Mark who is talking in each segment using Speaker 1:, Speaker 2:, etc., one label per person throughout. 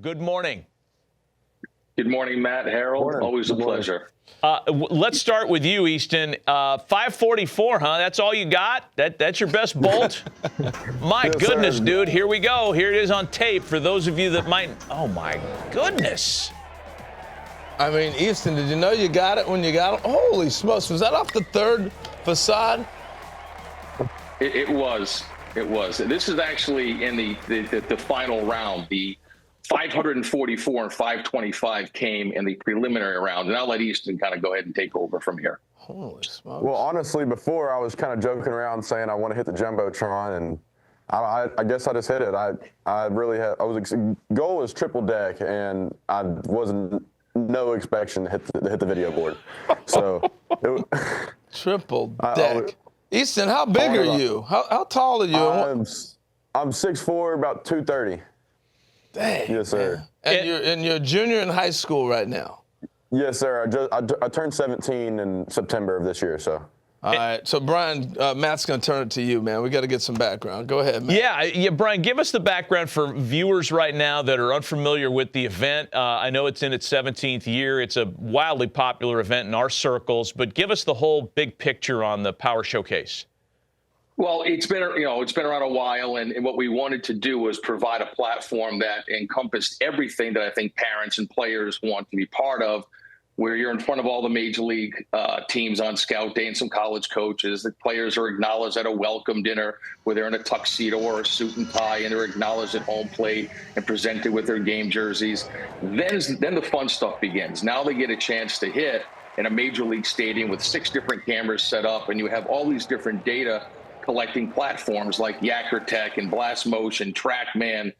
Speaker 1: Good morning.
Speaker 2: Good morning, Matt, Harold.
Speaker 3: Morning.
Speaker 2: Always a pleasure.
Speaker 1: Let's start with you, Easton. 544, huh? That's all you got? That's your best bolt? My
Speaker 3: Yes,
Speaker 1: goodness,
Speaker 3: sir.
Speaker 1: dude. Here we go. Here it is on tape for those of you that might. Oh, my goodness.
Speaker 4: I mean, Easton, did you know you got it when you got it? Holy smokes. Was that off the third facade?
Speaker 2: It was. It was. This is actually in the final round. The 544 and 525 came in the preliminary round. And I'll let Easton kind of go ahead and take over from here.
Speaker 4: Holy smokes.
Speaker 3: Well, honestly, before I was kind of joking around saying I want to hit the Jumbotron, and I guess I just hit it. I really had, goal was triple deck, and I wasn't no expectation to hit the video board. So
Speaker 4: Triple deck. Easton, how big are you? How tall are you?
Speaker 3: I'm 6'4", about 230.
Speaker 4: Dang.
Speaker 3: Yes, sir.
Speaker 4: And you're a junior in high school right now.
Speaker 3: Yes, sir. I turned 17 in September of this year, so.
Speaker 4: All right. So, Brian, Matt's going to turn it to you, man. We got to get some background. Go ahead, Matt.
Speaker 1: Yeah, Brian, give us the background for viewers right now that are unfamiliar with the event. I know it's in its 17th year. It's a wildly popular event in our circles, but give us the whole big picture on the Power Showcase.
Speaker 2: Well, it's been around a while, and what we wanted to do was provide a platform that encompassed everything that I think parents and players want to be part of, where you're in front of all the major league teams on scout day and some college coaches. The players are acknowledged at a welcome dinner where they're in a tuxedo or a suit and tie, and they're acknowledged at home plate and presented with their game jerseys. Then the fun stuff begins. Now they get a chance to hit in a major league stadium with 6 different cameras set up, and you have all these different data collecting platforms like Yacker Tech and Blast Motion, TrackMan,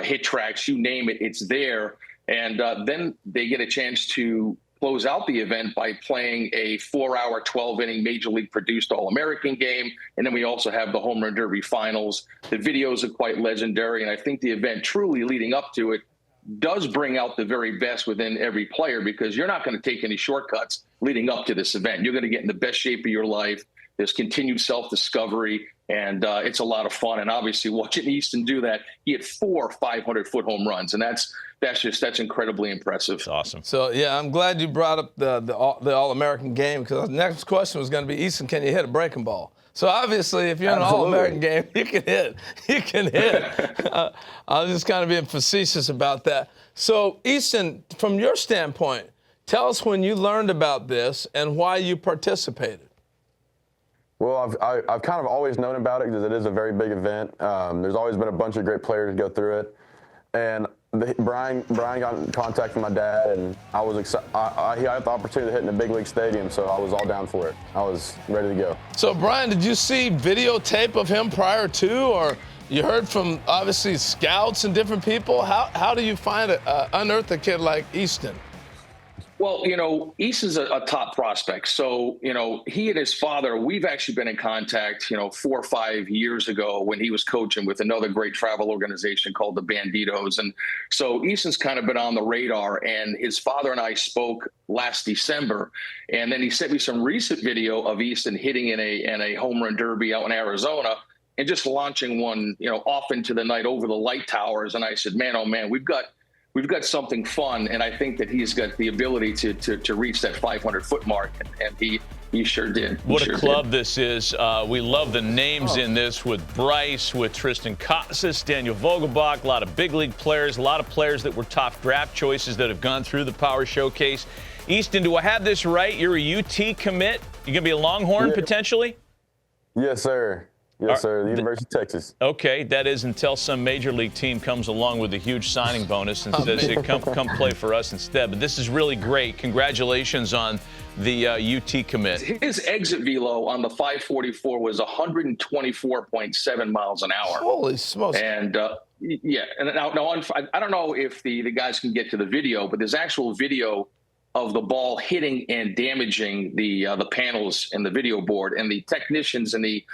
Speaker 2: Hit Tracks, you name it, it's there. And then they get a chance to close out the event by playing a 4-hour, 12-inning Major League produced All-American game. And then we also have the Home Run Derby finals. The videos are quite legendary, and I think the event truly leading up to it does bring out the very best within every player, because you're not going to take any shortcuts leading up to this event. You're going to get in the best shape of your life. There's continued self-discovery, and it's a lot of fun. And obviously, watching Easton do that, he hit 4 500-foot home runs, and that's incredibly impressive.
Speaker 1: It's awesome.
Speaker 4: So, yeah, I'm glad you brought up the All-American game, because the next question was going to be, Easton, can you hit a breaking ball? So, obviously, if you're in an All-American game, you can hit. You can hit. I was just kind of being facetious about that. So, Easton, from your standpoint, tell us when you learned about this and why you participated.
Speaker 3: Well, I've kind of always known about it because it is a very big event. There's always been a bunch of great players go through it. And Brian got in contact with my dad, and I was excited. He had the opportunity to hit in a big league stadium, so I was all down for it. I was ready to go.
Speaker 4: So, Brian, did you see videotape of him prior to, or you heard from, obviously, scouts and different people? How do you unearth a kid like Easton?
Speaker 2: Well, Easton's a top prospect. So, he and his father, we've actually been in contact, 4 or 5 years ago when he was coaching with another great travel organization called the Banditos. And so Easton's kind of been on the radar, and his father and I spoke last December. And then he sent me some recent video of Easton hitting in a home run derby out in Arizona and just launching one, off into the night over the light towers. And I said, man, oh man, we've got something fun, and I think that he's got the ability to reach that 500-foot mark, and he sure did.
Speaker 1: What a club this is. We love the names in this with Bryce, with Tristan Casas, Daniel Vogelbach, a lot of big league players, a lot of players that were top draft choices that have gone through the Power Showcase. Easton, do I have this right? You're a UT commit? You're going to be a Longhorn potentially?
Speaker 3: Yes, sir. Yes, sir. The University of Texas.
Speaker 1: Okay, that is until some major league team comes along with a huge signing bonus and says, hey, come play for us instead. But this is really great. Congratulations on the UT commit. His
Speaker 2: exit velo on the 544 was 124.7 miles an hour.
Speaker 4: Holy smokes.
Speaker 2: And, yeah, and now I don't know if the guys can get to the video, but there's actual video of the ball hitting and damaging the panels in the video board, and the technicians and the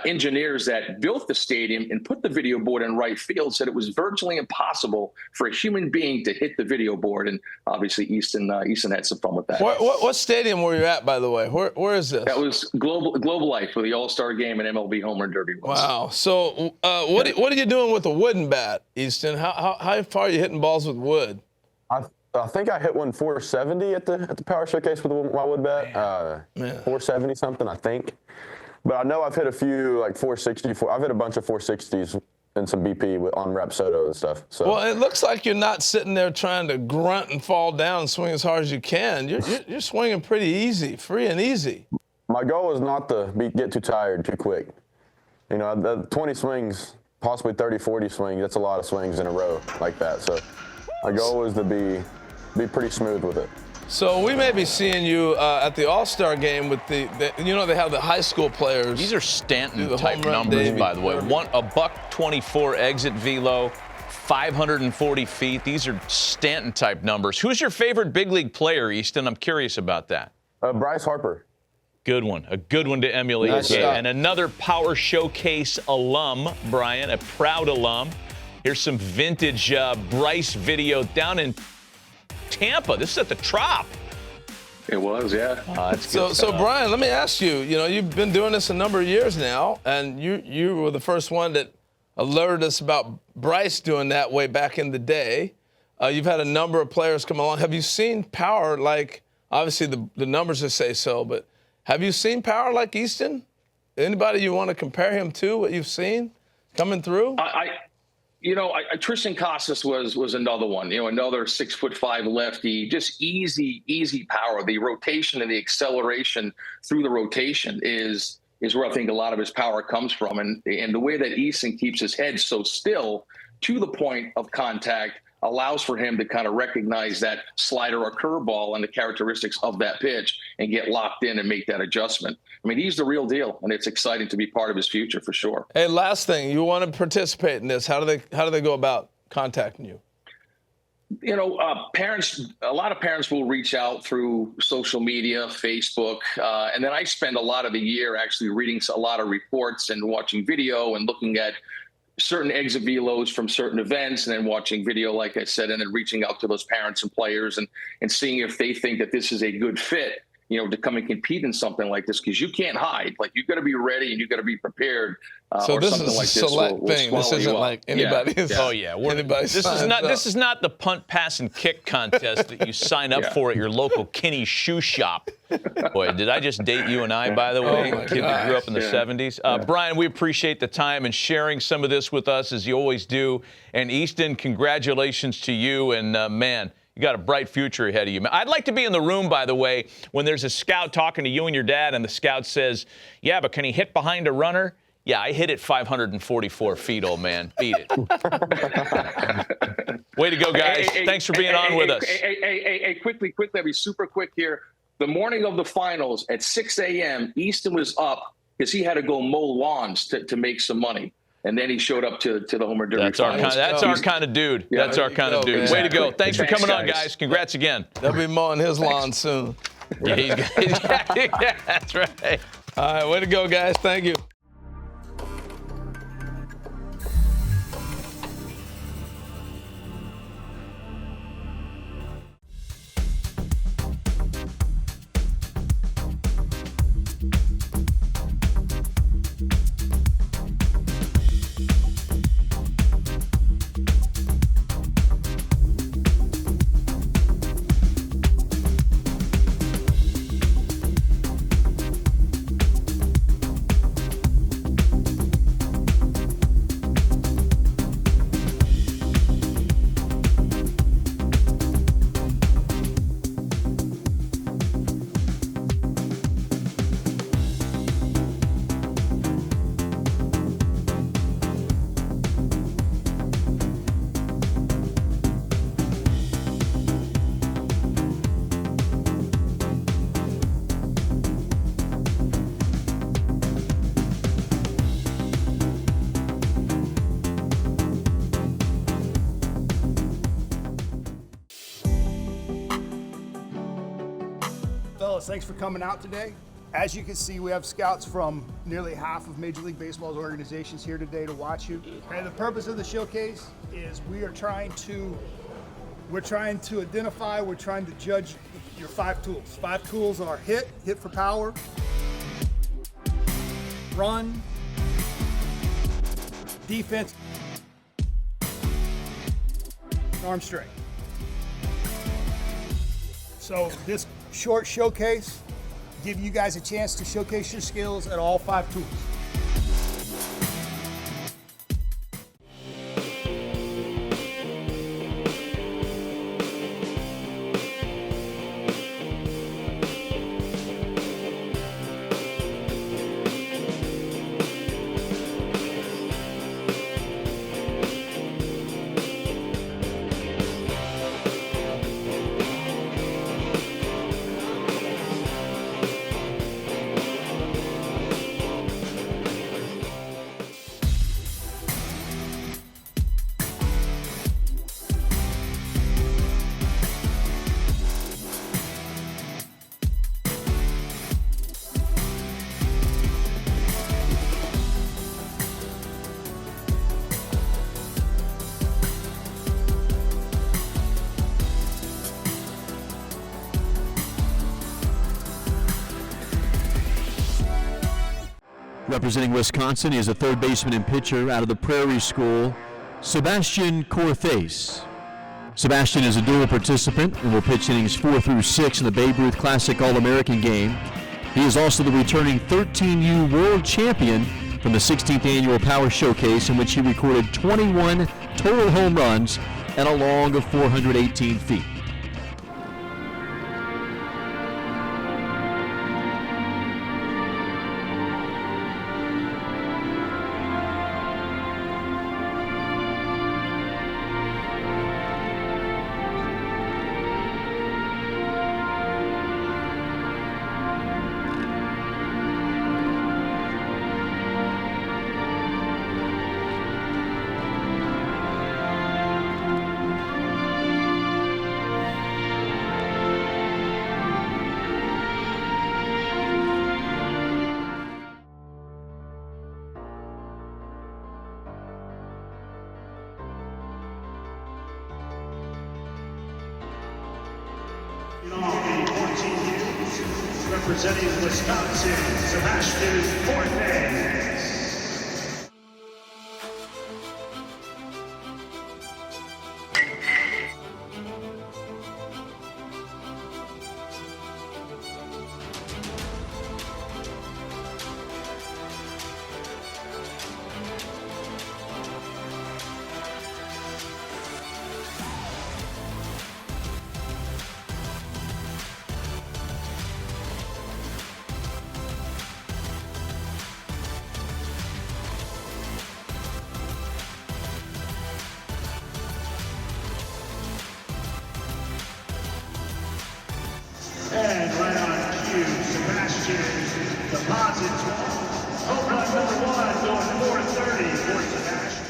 Speaker 2: engineers that built the stadium and put the video board in right field said it was virtually impossible for a human being to hit the video board. And obviously Easton had some fun with that.
Speaker 4: What stadium were you at, by the way? Where is this?
Speaker 2: That was Global Life for the All-Star Game and MLB Home Run Derby.
Speaker 4: Wow. So what are you doing with a wooden bat, Easton? How far are you hitting balls with wood?
Speaker 3: I think I hit one 470 at the Power Showcase with my wood bat. 470 something, I think. But I know I've hit a few like 460. I've hit a bunch of 460s and some BP on Rapsodo and stuff. So.
Speaker 4: Well, it looks like you're not sitting there trying to grunt and fall down and swing as hard as you can. You're swinging pretty easy, free and easy.
Speaker 3: My goal is not to get too tired too quick. You know, the 20 swings, possibly 30, 40 swings, that's a lot of swings in a row like that. So my goal is to be pretty smooth with it.
Speaker 4: So we may be seeing you at the All-Star game with the they have the high school players.
Speaker 1: These are Stanton-type numbers, by the way. A $1.24 exit velo, 540 feet. These are Stanton-type numbers. Who's your favorite big league player, Easton? I'm curious about that.
Speaker 3: Bryce Harper.
Speaker 1: Good one. A good one to emulate.
Speaker 4: Nice
Speaker 1: And another Power Showcase alum, Brian, a proud alum. Here's some vintage Bryce video down in Tampa. This is at the Trop.
Speaker 2: It was, yeah.
Speaker 1: That's good
Speaker 4: So Brian, let me ask you. You know, you've been doing this a number of years now, and you were the first one that alerted us about Bryce doing that way back in the day. You've had a number of players come along. Have you seen power like? Obviously, the numbers just say so, but have you seen power like Easton? Anybody you want to compare him to? What you've seen coming through?
Speaker 2: Tristan Casas was another one. You know, another 6'5" lefty. Just easy power. The rotation and the acceleration through the rotation is where I think a lot of his power comes from. And the way that Easton keeps his head so still to the point of contact allows for him to kind of recognize that slider or curveball and the characteristics of that pitch and get locked in and make that adjustment. I mean, he's the real deal, and it's exciting to be part of his future for sure.
Speaker 4: Hey, last thing, you want to participate in this? How do they go about contacting you?
Speaker 2: You know, a lot of parents will reach out through social media, Facebook, and then I spend a lot of the year actually reading a lot of reports and watching video and looking at certain exit velos from certain events, and then watching video, like I said, and then reaching out to those parents and players and seeing if they think that this is a good fit, you know, to come and compete in something like this, because you can't hide. Like, you got to be ready and you got to be prepared.
Speaker 4: So this is a select thing. This isn't like anybody's.
Speaker 1: Oh yeah. This is not the punt, pass, and kick contest that you sign up for at your local Kinney shoe shop. Boy, did I just date you and I, by the way? Kid that grew up in the 70s. Brian, we appreciate the time and sharing some of this with us, as you always do. And Easton, congratulations to you. And man, you got a bright future ahead of you. I'd like to be in the room, by the way, when there's a scout talking to you and your dad, and the scout says, yeah, but can he hit behind a runner? Yeah, I hit it 544 feet, old man. Beat it. Way to go, guys. Thanks for being on with us.
Speaker 2: Quickly, I'll be super quick here. The morning of the finals at 6 a.m., Easton was up because he had to go mow lawns to make some money. And then he showed up to the Homer Derby finals.
Speaker 1: That's our kind of dude. Yeah, that's our kind of dude. Exactly. Way to go. Thanks for coming on, guys. Congrats again.
Speaker 4: They'll be mowing his lawn soon.
Speaker 1: Yeah, that's right.
Speaker 4: All right, way to go, guys. Thank you.
Speaker 5: Thanks for coming out today. As you can see, we have scouts from nearly half of Major League Baseball's organizations here today to watch you. And the purpose of the showcase is we're trying to identify, we're trying to judge your 5 tools. 5 tools are hit for power, run, defense, arm strength. So this short showcase give you guys a chance to showcase your skills at all 5 tools.
Speaker 6: Representing Wisconsin is a third baseman and pitcher out of the Prairie School, Sebastian Korthase. Sebastian is a dual participant and will pitch innings 4 through 6 in the Babe Ruth Classic All-American game. He is also the returning 13U World Champion from the 16th Annual Power Showcase, in which he recorded 21 total home runs and a long of 418 feet.
Speaker 7: Representing Wisconsin, Sebastian Korthase. And right on cue, Sebastian deposits home run number 1 going 430 for Sebastian.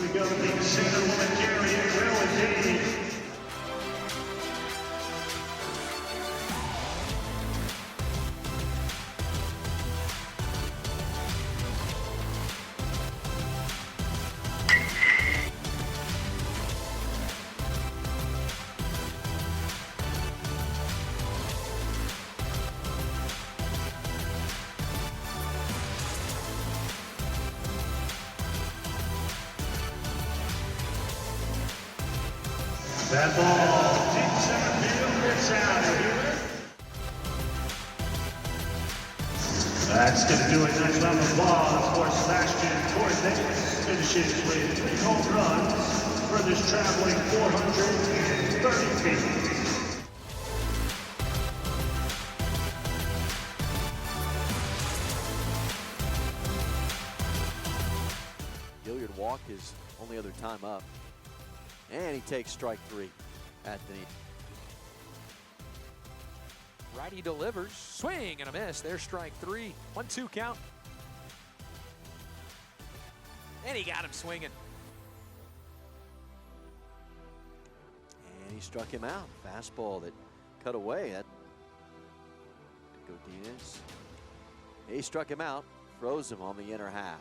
Speaker 7: We go to the center woman, Gary, it will indeed. That ball, deep center field, it's out of here. That's going to do it. Nice round of applause for Sebastian Korthase. Finishes with 3 home runs for this traveling 430 feet.
Speaker 8: Gilliard walk his only other time up. And he takes strike 3 at the knee.
Speaker 9: Righty delivers, swing and a miss. There's strike 3. 1-2 count. And he got him swinging.
Speaker 8: And he struck him out. Fastball that cut away. That Godinez. He struck him out, froze him on the inner half.